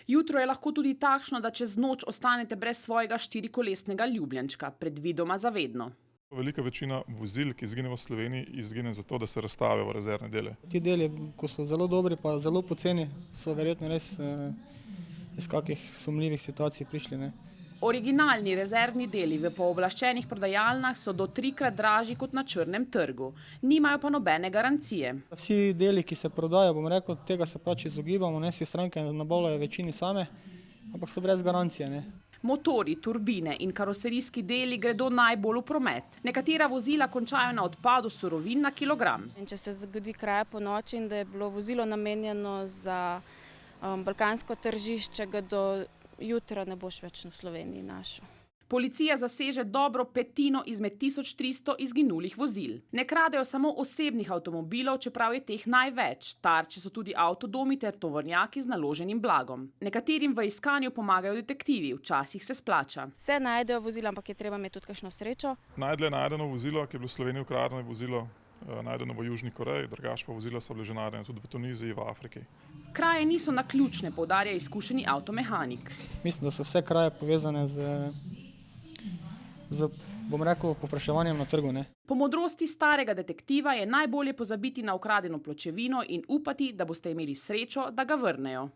Jutro je lahko tudi takšno, da čez noč ostanete brez svojega štirikolesnega ljubljenčka, predvidoma za vedno. Velika večina vozil, ki izgine v Sloveniji, izgine zato, da se razstavijo v rezervne dele. Ti deli, ko so zelo dobri pa zelo poceni, so verjetno res iz kakih sumljivih situacij prišli. Ne. Originalni rezervni deli v pooblaščenih prodajalnah so do 3-krat dražji kot na črnem trgu. Nimajo pa nobene garancije. Vsi deli, ki se prodajo, bom rekel, tega se pač izogibamo, ne, si stranke nabavljajo večini same, ampak so brez garancije. Ne. Motori, turbine in karoserijski deli gredo najbolj v promet. Nekatera vozila končajo na odpadu surovin na kilogram. In če se zgodi kraja po noči in da je bilo vozilo namenjeno za balkansko tržišče, ga do jutra ne boš več v Sloveniji našel. Policija zaseže dobro petino izmed 1300 izginulih vozil. Ne kradejo samo osebnih avtomobilov, čeprav je teh največ. Tarče so tudi avtodomi ter tovornjaki z naloženim blagom. Nekaterim v iskanju pomagajo detektivi, včasih se splača. Se najdejo vozila, ampak je treba imeti tudi kakšno srečo. Najdeno vozilo, ki je bilo v Sloveniji ukradeno, je vozilo najdeno v Južni Koreji, drugače pa vozila so bile že najdene tudi v Tuniziji, v Afriki. Kraje niso naključne, poudarja izkušeni avtomehanik. Mislim, da so vse kraje povezane z bom rekel, povpraševanjem na trgu. Ne. Po modrosti starega detektiva je najbolje pozabiti na ukradeno pločevino in upati, da boste imeli srečo, da ga vrnejo.